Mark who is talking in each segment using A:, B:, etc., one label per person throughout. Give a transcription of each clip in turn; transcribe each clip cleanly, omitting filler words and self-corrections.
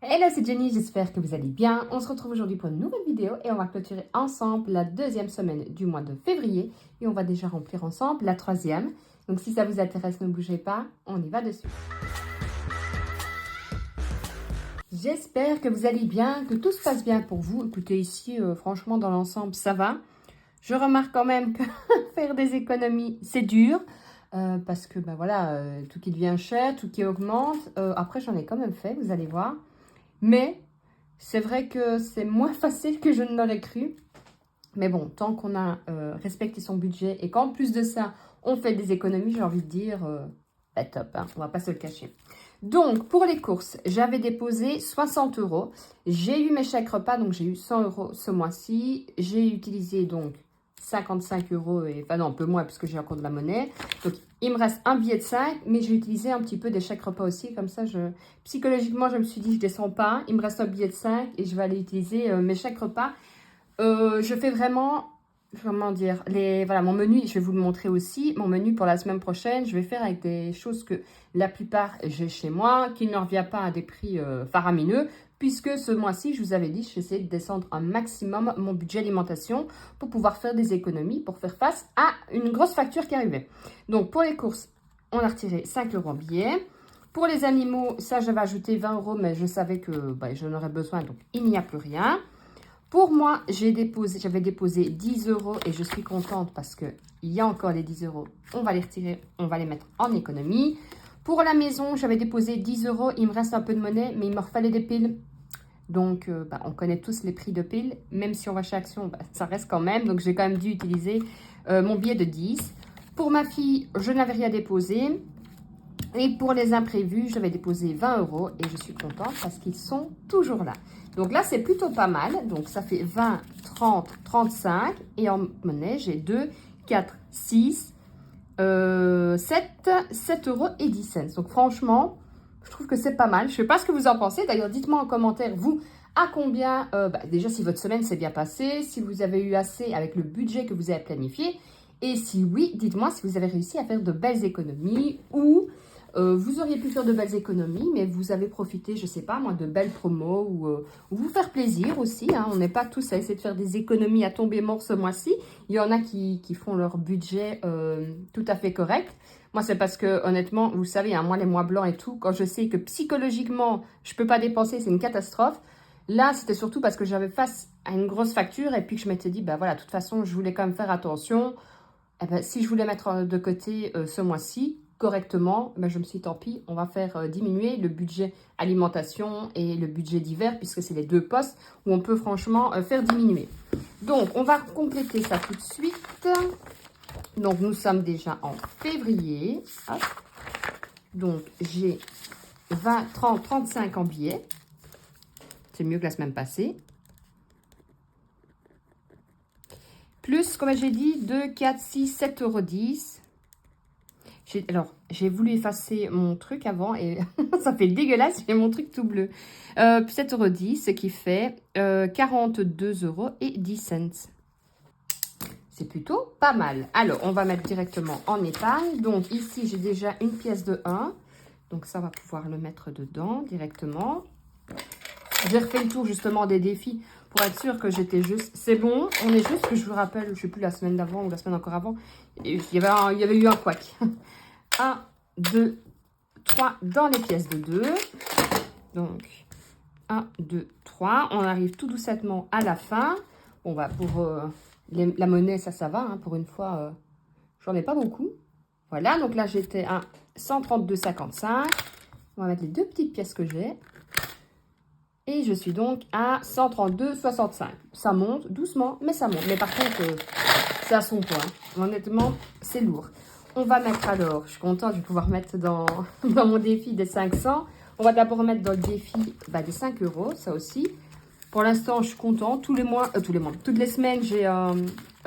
A: Hello, c'est Jenny, j'espère que vous allez bien. On se retrouve aujourd'hui pour une nouvelle vidéo et on va clôturer ensemble la deuxième semaine du mois de février et on va déjà remplir ensemble la troisième. Donc si ça vous intéresse, ne bougez pas, on y va dessus. J'espère que vous allez bien, que tout se passe bien pour vous. Écoutez, ici, franchement, dans l'ensemble, ça va. Je remarque quand même que faire des économies, c'est dur. Parce que, voilà, tout qui devient cher, tout qui augmente. Après, j'en ai quand même fait, vous allez voir. Mais c'est vrai que c'est moins facile que je ne l'aurais cru. Mais bon, tant qu'on a respecté son budget et qu'en plus de ça, on fait des économies, j'ai envie de dire, top, hein, on va pas se le cacher. Donc, pour les courses, j'avais déposé 60 €. J'ai eu mes chèques repas, donc j'ai eu 100 € ce mois-ci. J'ai utilisé donc 55 €, et enfin non, un peu moins puisque j'ai encore de la monnaie. Donc, il me reste un billet de 5, mais j'ai utilisé un petit peu des chèques repas aussi. Comme ça, psychologiquement, je me suis dit, je descends pas. Il me reste un billet de 5 et je vais aller utiliser mes chèques repas. Je fais vraiment, comment dire, voilà, mon menu, je vais vous le montrer aussi. Mon menu pour la semaine prochaine, je vais faire avec des choses que la plupart j'ai chez moi, qui ne revient pas à des prix faramineux, puisque ce mois-ci, je vous avais dit, j'essaie de descendre un maximum mon budget alimentation pour pouvoir faire des économies, pour faire face à une grosse facture qui arrivait. Donc, pour les courses, on a retiré 5 € en billets. Pour les animaux, ça, j'avais ajouté 20 €, mais je savais que j'en aurais besoin, donc il n'y a plus rien. Pour moi, j'avais déposé 10 € et je suis contente parce qu'il y a encore les 10 €. On va les retirer, on va les mettre en économie. Pour la maison, j'avais déposé 10 €. Il me reste un peu de monnaie, mais il me refallait des piles. Donc, on connaît tous les prix de piles. Même si on va chez Action, ça reste quand même. Donc, j'ai quand même dû utiliser mon billet de 10. Pour ma fille, je n'avais rien déposé. Et pour les imprévus, j'avais déposé 20 € et je suis contente parce qu'ils sont toujours là. Donc là, c'est plutôt pas mal. Donc ça fait 20, 30, 35. Et en monnaie, j'ai 2, 4, 6, 7 € et 10 cents. Donc franchement, je trouve que c'est pas mal. Je ne sais pas ce que vous en pensez. D'ailleurs, dites-moi en commentaire, vous, à combien, déjà si votre semaine s'est bien passée, si vous avez eu assez avec le budget que vous avez planifié. Et si oui, dites-moi si vous avez réussi à faire de belles économies ou vous auriez pu faire de belles économies, mais vous avez profité, je ne sais pas moi, de belles promos ou vous faire plaisir aussi. Hein. On n'est pas tous à essayer de faire des économies à tomber mort ce mois-ci. Il y en a qui font leur budget tout à fait correct. Moi, c'est parce que, honnêtement, vous savez, hein, moi, les mois blancs et tout, quand je sais que psychologiquement, je ne peux pas dépenser, c'est une catastrophe. Là, c'était surtout parce que j'avais face à une grosse facture et puis que je m'étais dit, voilà, de toute façon, je voulais quand même faire attention. Si je voulais mettre de côté ce mois-ci, correctement, je me suis dit, tant pis, on va faire diminuer le budget alimentation et le budget d'hiver, puisque c'est les deux postes où on peut franchement faire diminuer. Donc, on va compléter ça tout de suite. Donc, nous sommes déjà en février. Hop. Donc, j'ai 20, 30, 35 en billets. C'est mieux que la semaine passée. Plus, comme j'ai dit, 2, 4, 6, 7 € 10. Alors, j'ai voulu effacer mon truc avant et ça fait dégueulasse, j'ai mon truc tout bleu. 7 € 10, ce qui fait 42 € et 10 cents. C'est plutôt pas mal. Alors, on va mettre directement en épargne. Donc, ici, j'ai déjà une pièce de 1. Donc, ça va pouvoir le mettre dedans directement. J'ai refait le tour justement des défis pour être sûr que j'étais juste. C'est bon, on est juste que je vous rappelle, je ne sais plus la semaine d'avant ou la semaine encore avant, il y avait eu un couac. 1, 2, 3 dans les pièces de 2. Donc, 1, 2, 3. On arrive tout doucement à la fin. Bon, pour la monnaie, ça va. Hein, pour une fois, j'en ai pas beaucoup. Voilà, donc là, j'étais à 132,55. On va mettre les deux petites pièces que j'ai. Et je suis donc à 132,65. Ça monte doucement, mais ça monte. Mais par contre, c'est à son point. Honnêtement, c'est lourd. On va mettre alors, je suis contente, je vais pouvoir mettre dans mon défi des 500. On va d'abord mettre dans le défi des 5 €, ça aussi. Pour l'instant, je suis contente. Toutes les semaines, j'ai un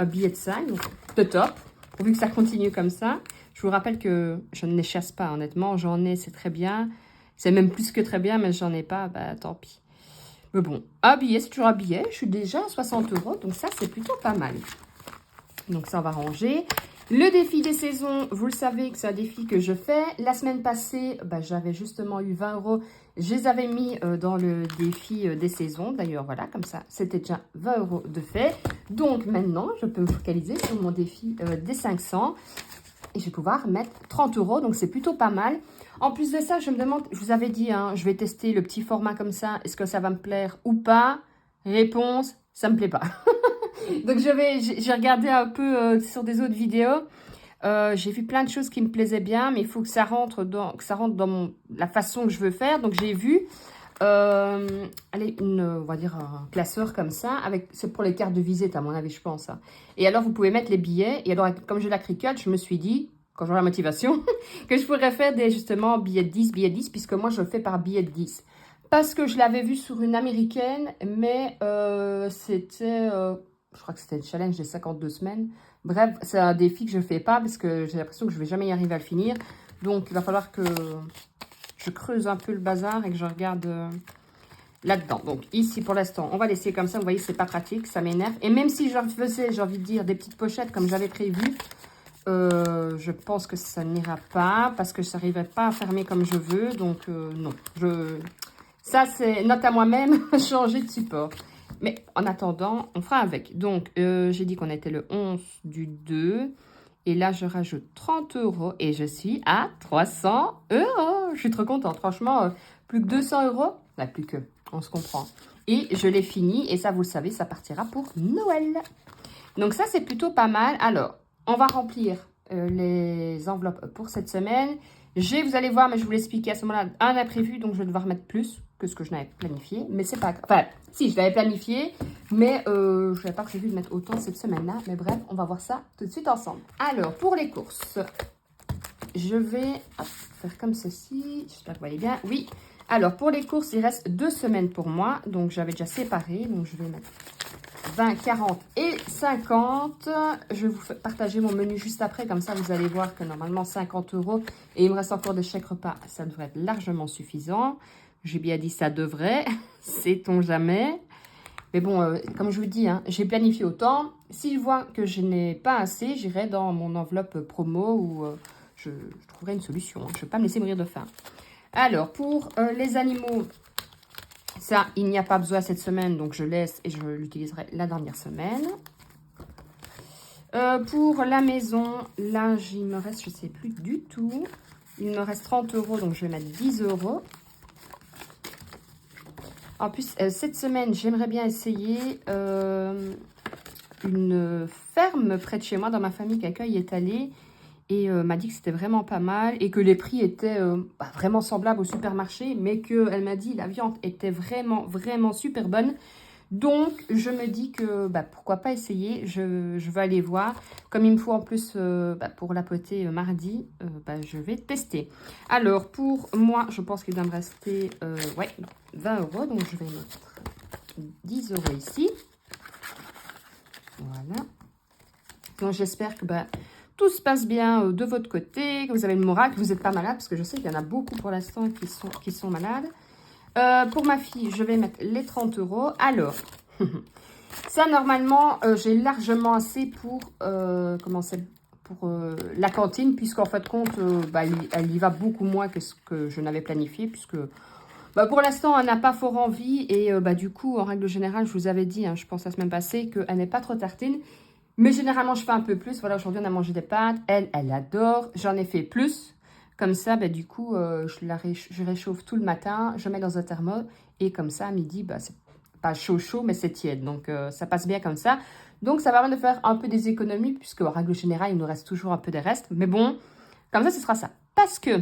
A: billet de 5, donc de top. Pourvu que ça continue comme ça. Je vous rappelle que je ne les chasse pas, honnêtement. J'en ai, c'est très bien. C'est même plus que très bien, mais j'en ai pas, tant pis. Mais bon, un billet, c'est toujours un billet. Je suis déjà à 60 €, donc ça, c'est plutôt pas mal. Donc ça, on va ranger. Le défi des saisons, vous le savez que c'est un défi que je fais. La semaine passée, j'avais justement eu 20 € Je les avais mis dans le défi des saisons. D'ailleurs, voilà, comme ça, c'était déjà 20 € de fait. Donc, maintenant, je peux me focaliser sur mon défi des 500. Et je vais pouvoir mettre 30 €. Donc, c'est plutôt pas mal. En plus de ça, je me demande, je vous avais dit, hein, je vais tester le petit format comme ça. Est-ce que ça va me plaire ou pas? Réponse, ça me plaît pas. Donc, j'ai regardé un peu sur des autres vidéos. J'ai vu plein de choses qui me plaisaient bien, mais il faut que ça rentre dans la façon que je veux faire. Donc, j'ai vu, allez, on va dire un classeur comme ça. C'est pour les cartes de visite, à mon avis, je pense. Hein. Et alors, vous pouvez mettre les billets. Et alors, comme je la cricote, je me suis dit, quand j'aurai la motivation, que je pourrais faire justement billets de 10, puisque moi, je le fais par billet de 10. Parce que je l'avais vu sur une américaine, mais c'était, je crois que c'était le challenge des 52 semaines. Bref, c'est un défi que je ne fais pas parce que j'ai l'impression que je ne vais jamais y arriver à le finir. Donc, il va falloir que je creuse un peu le bazar et que je regarde là-dedans. Donc, ici, pour l'instant, on va laisser comme ça. Vous voyez, c'est pas pratique, ça m'énerve. Et même si je faisais, j'ai envie de dire, des petites pochettes comme j'avais prévu, je pense que ça n'ira pas parce que ça n'arriverait pas à fermer comme je veux. Donc, non. Ça, c'est note à moi-même, changer de support. Mais en attendant, on fera avec. Donc, j'ai dit qu'on était le 11 du 2. Et là, je rajoute 30 € et je suis à 300 €. Je suis trop contente. Franchement, plus que 200 €. Bah, plus que, on se comprend. Et je l'ai fini. Et ça, vous le savez, ça partira pour Noël. Donc, ça, c'est plutôt pas mal. Alors, on va remplir les enveloppes pour cette semaine. Vous allez voir, mais je vous l'expliquais à ce moment-là, un imprévu, donc je vais devoir mettre plus que ce que je n'avais planifié. Mais c'est pas grave. Enfin, si, je l'avais planifié, mais je n'avais pas prévu de mettre autant cette semaine-là. Mais bref, on va voir ça tout de suite ensemble. Alors, pour les courses, je vais faire comme ceci. J'espère que vous voyez bien. Oui. Alors, pour les courses, il reste 2 semaines pour moi. Donc, j'avais déjà séparé. Donc, je vais mettre 20, 40 et 50. Je vais vous partager mon menu juste après. Comme ça, vous allez voir que normalement, 50 € et il me reste encore des chèques repas. Ça devrait être largement suffisant. J'ai bien dit ça devrait. Sait-on jamais. Mais bon, comme je vous dis, hein, j'ai planifié autant. Si je vois que je n'ai pas assez, j'irai dans mon enveloppe promo où je trouverai une solution. Je ne vais pas me laisser mourir de faim. Alors, pour les animaux... Ça, il n'y a pas besoin cette semaine, donc je laisse et je l'utiliserai la dernière semaine. Pour la maison, là, il me reste, je ne sais plus du tout. Il me reste 30 €, donc je vais mettre 10 €. En plus, cette semaine, j'aimerais bien essayer une ferme près de chez moi, dans ma famille. Quelqu'un y est allé et m'a dit que c'était vraiment pas mal et que les prix étaient vraiment semblables au supermarché, mais qu'elle m'a dit que la viande était vraiment, vraiment super bonne. Donc, je me dis que pourquoi pas essayer, je vais aller voir. Comme il me faut en plus pour la potée mardi, je vais tester. Alors, pour moi, je pense qu'il doit me rester 20 €, donc je vais mettre 10 € ici. Voilà. Donc, j'espère que tout se passe bien de votre côté, que vous avez le moral, que vous n'êtes pas malade, parce que je sais qu'il y en a beaucoup pour l'instant qui sont malades. Pour ma fille, je vais mettre les 30 €. Alors, ça, normalement, j'ai largement assez pour, la cantine, puisqu'en fait de compte, elle y va beaucoup moins que ce que je n'avais planifié, puisque pour l'instant, elle n'a pas fort envie. Et du coup, en règle générale, je vous avais dit, hein, je pense la semaine passée, qu'elle n'est pas trop tartine. Mais généralement, je fais un peu plus. Voilà, aujourd'hui, on a mangé des pâtes. Elle adore. J'en ai fait plus. Comme ça, du coup, je réchauffe tout le matin. Je mets dans un thermo. Et comme ça, à midi, c'est pas chaud, chaud, mais c'est tiède. Donc, ça passe bien comme ça. Donc, ça va permettre de faire un peu des économies. Puisque, en règle générale, il nous reste toujours un peu des restes. Mais bon, comme ça, ce sera ça. Parce que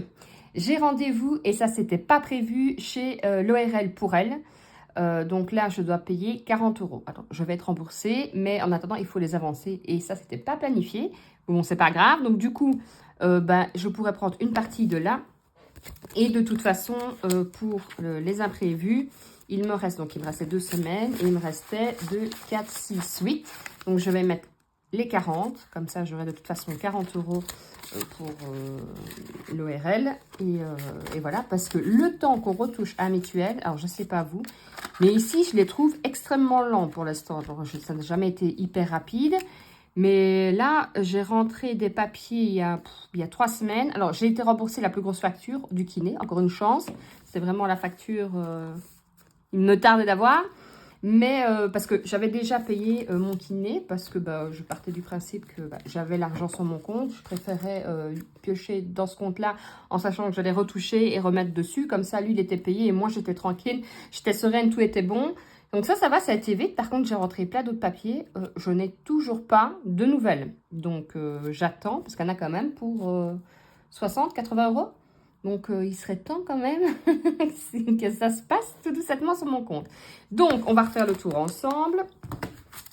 A: j'ai rendez-vous, et ça, c'était pas prévu, chez l'ORL pour elle. Donc là, je dois payer 40 €. Attends, je vais être remboursée, mais en attendant, il faut les avancer. Et ça, c'était pas planifié. Bon, c'est pas grave. Donc du coup, je pourrais prendre une partie de là. Et de toute façon, pour les imprévus, il me restait 2 semaines. Et il me restait 2, 4, 6, 8. Donc je vais mettre les 40. Comme ça, j'aurai de toute façon 40 € pour l'ORL. Et voilà, parce que le temps qu'on retouche à mutuelle, alors je sais pas vous, mais ici, je les trouve extrêmement lents pour l'instant. Ça n'a jamais été hyper rapide. Mais là, j'ai rentré des papiers il y a 3 semaines. Alors, j'ai été remboursée la plus grosse facture du kiné. Encore une chance. C'est vraiment la facture... il me tarde d'avoir. Mais parce que j'avais déjà payé mon kiné, parce que je partais du principe que j'avais l'argent sur mon compte. Je préférais piocher dans ce compte-là en sachant que j'allais retoucher et remettre dessus. Comme ça, lui, il était payé et moi, j'étais tranquille. J'étais sereine, tout était bon. Donc ça va, ça a été vite. Par contre, j'ai rentré plein d'autres papiers. Je n'ai toujours pas de nouvelles. Donc j'attends, parce qu'il y en a quand même pour 60-80 euros. Donc, il serait temps quand même que ça se passe tout doucement sur mon compte. Donc, on va refaire le tour ensemble.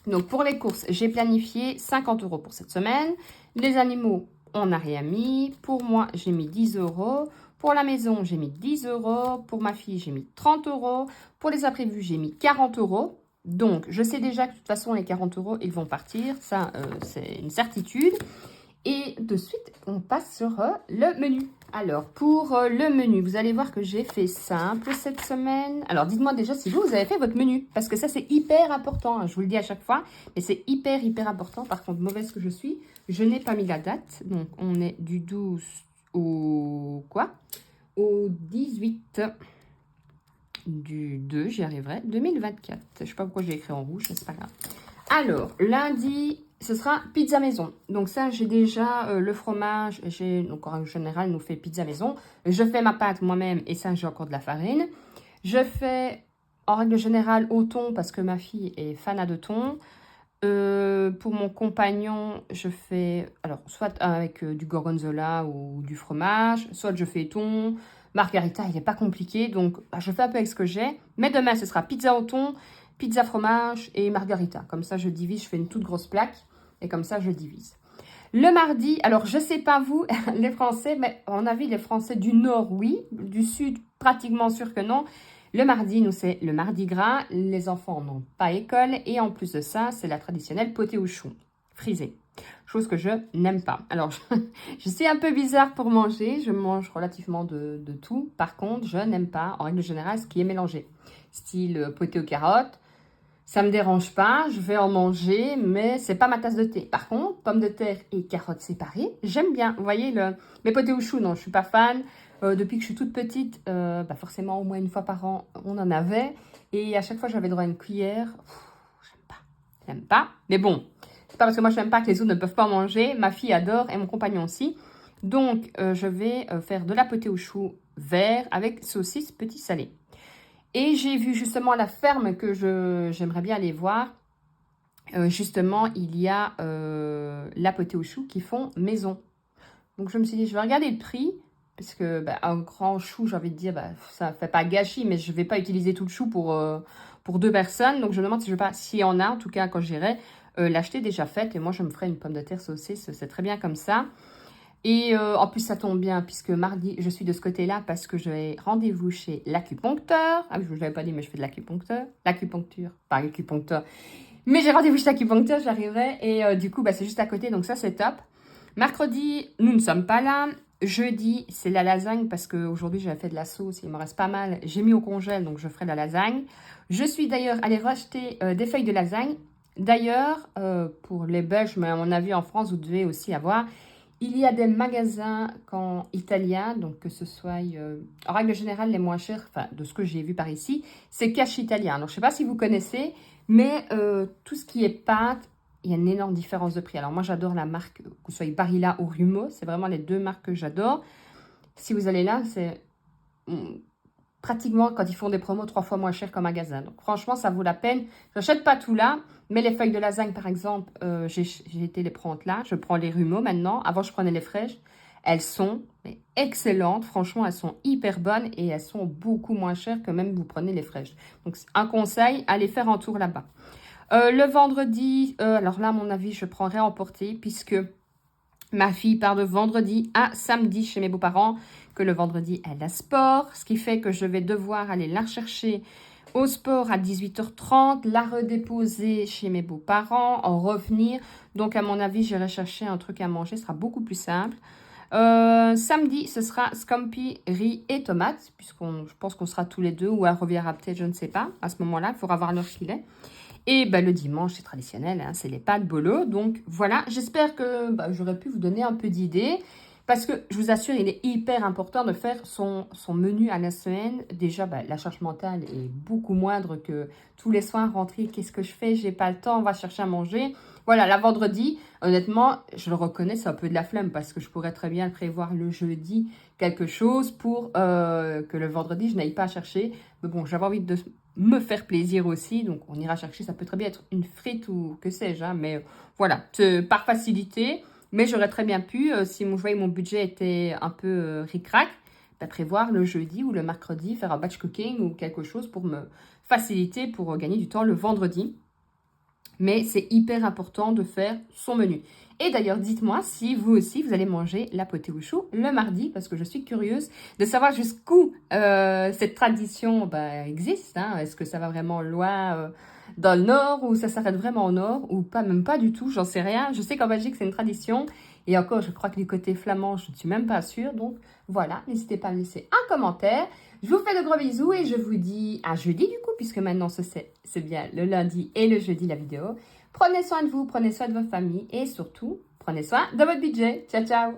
A: Donc, pour les courses, j'ai planifié 50 euros pour cette semaine. Les animaux, on n'a rien mis. Pour moi, j'ai mis 10 euros. Pour la maison, j'ai mis 10 euros. Pour ma fille, j'ai mis 30 euros. Pour les imprévus, j'ai mis 40 euros. Donc, je sais déjà que de toute façon, les 40 euros, ils vont partir. Ça, c'est une certitude. Et de suite, on passe sur le menu. Alors, pour le menu, vous allez voir que j'ai fait simple cette semaine. Alors, dites-moi déjà si vous avez fait votre menu. Parce que ça, c'est hyper important. Hein, je vous le dis à chaque fois. Mais c'est hyper important. Par contre, mauvaise que je suis, je n'ai pas mis la date. Donc, on est du 12 au... quoi? Au 18 du 2, j'y arriverai, 2024. Je ne sais pas pourquoi j'ai écrit en rouge, mais c'est pas grave. Alors, lundi... ce sera pizza maison. Donc ça, j'ai déjà le fromage. Donc en général, nous fait pizza maison. Je fais ma pâte moi-même et ça, j'ai encore de la farine. Je fais en règle générale au thon parce que ma fille est fan de thon. Pour mon compagnon, je fais alors soit avec du gorgonzola ou du fromage, soit je fais thon. Margarita, il n'est pas compliqué, donc je fais un peu avec ce que j'ai. Mais demain, ce sera pizza au thon, pizza fromage et margarita. Comme ça, je divise, je fais une toute grosse plaque. Et comme ça, je divise. Le mardi, alors je ne sais pas vous, les Français, mais à mon avis, les Français du Nord, oui. Du Sud, pratiquement sûr que non. Le mardi, nous, c'est le mardi gras. Les enfants n'ont pas école. Et en plus de ça, c'est la traditionnelle potée au chou, frisée. Chose que je n'aime pas. Alors, je suis un peu bizarre pour manger. Je mange relativement de tout. Par contre, je n'aime pas, en règle générale, ce qui est mélangé. Style potée aux carottes. Ça me dérange pas, je vais en manger, mais c'est pas ma tasse de thé. Par contre, pommes de terre et carottes séparées, j'aime bien. Vous voyez, mes potés au chou, non, je suis pas fan. Depuis que je suis toute petite, forcément, au moins une fois par an, on en avait. Et à chaque fois, j'avais droit à une cuillère. J'aime pas. Mais bon, c'est pas parce que moi, je n'aime pas que les autres ne peuvent pas en manger. Ma fille adore et mon compagnon aussi. Donc, je vais faire de la potée au chou vert avec saucisse petit salé. Et j'ai vu justement à la ferme que j'aimerais bien aller voir. Justement, il y a la potée au chou qui font maison. Donc, je me suis dit, je vais regarder le prix. Parce que un grand chou, j'ai envie de dire, ça ne fait pas gâchis. Mais je ne vais pas utiliser tout le chou pour 2 personnes. Donc, je me demande si je vais pas, s'il y en a, en tout cas, quand j'irai, l'acheter déjà faite. Et moi, je me ferai une pomme de terre saucisse. C'est très bien comme ça. Et en plus, ça tombe bien puisque mardi, je suis de ce côté-là parce que j'ai rendez-vous chez l'acupuncteur. Ah oui, je ne vous l'avais pas dit, mais je fais de l'acupuncteur. L'acupuncture, pas l'acupuncteur. Mais j'ai rendez-vous chez l'acupuncteur, j'arriverai. Et du coup, c'est juste à côté, donc ça, c'est top. Mercredi, nous ne sommes pas là. Jeudi, c'est la lasagne parce qu'aujourd'hui, j'avais fait de la sauce. Il me reste pas mal. J'ai mis au congèle, donc je ferai de la lasagne. Je suis d'ailleurs allée racheter des feuilles de lasagne. D'ailleurs, pour les Belges, mais à mon avis, en France, vous devez aussi avoir... Il y a des magasins italiens, donc que ce soit, en règle générale, les moins chers, enfin, de ce que j'ai vu par ici, c'est Cash Italien. Alors, je ne sais pas si vous connaissez, mais tout ce qui est pâtes, il y a une énorme différence de prix. Alors, moi, j'adore la marque, que ce soit Barilla ou Rumo, c'est vraiment les 2 marques que j'adore. Si vous allez là, c'est pratiquement, quand ils font des promos, 3 fois moins cher qu'en magasin. Donc, franchement, ça vaut la peine. Je n'achète pas tout là. Mais les feuilles de lasagne, par exemple, j'ai été les prendre là. Je prends les Rumeaux maintenant. Avant, je prenais les fraîches. Elles sont excellentes. Franchement, elles sont hyper bonnes et elles sont beaucoup moins chères que même vous prenez les fraîches. Donc, un conseil, allez faire un tour là-bas. Le vendredi, alors là, à mon avis, je prendrai emporter puisque ma fille part de vendredi à samedi chez mes beaux-parents. Que le vendredi, elle a sport. Ce qui fait que je vais devoir aller la rechercher au sport à 18h30, la redéposer chez mes beaux-parents, en revenir. Donc, à mon avis, j'irai chercher un truc à manger. Ce sera beaucoup plus simple. Samedi, ce sera scampi, riz et tomates, je pense qu'on sera tous les deux, ou elle reviendra peut-être, je ne sais pas. À ce moment-là, il faudra voir l'heure qu'il est. Et le dimanche, c'est traditionnel, hein, c'est les pâtes bolo. Donc voilà, j'espère que j'aurais pu vous donner un peu d'idées. Parce que je vous assure, il est hyper important de faire son menu à la semaine. Déjà, la charge mentale est beaucoup moindre que tous les soirs rentrer. Qu'est-ce que je fais? J'ai pas le temps, on va chercher à manger. Voilà, la vendredi, honnêtement, je le reconnais, c'est un peu de la flemme parce que je pourrais très bien prévoir le jeudi quelque chose pour que le vendredi, je n'aille pas chercher. Mais bon, j'avais envie de me faire plaisir aussi, donc on ira chercher. Ça peut très bien être une frite ou que sais-je, hein, mais voilà, par facilité. Mais j'aurais très bien pu, si je voyais mon budget était un peu ric-rac, prévoir le jeudi ou le mercredi, faire un batch cooking ou quelque chose pour me faciliter, pour gagner du temps le vendredi. Mais c'est hyper important de faire son menu. Et d'ailleurs, dites-moi si vous aussi, vous allez manger la potée au chou le mardi, parce que je suis curieuse de savoir jusqu'où cette tradition existe. Hein. Est-ce que ça va vraiment loin dans le nord, ou ça s'arrête vraiment au nord, ou pas, même pas du tout, j'en sais rien. Je sais qu'en Belgique, c'est une tradition. Et encore, je crois que du côté flamand, je ne suis même pas sûre. Donc voilà, n'hésitez pas à me laisser un commentaire. Je vous fais de gros bisous et je vous dis à jeudi du coup, puisque maintenant c'est bien le lundi et le jeudi la vidéo. Prenez soin de vous, prenez soin de votre famille et surtout, prenez soin de votre budget. Ciao, ciao!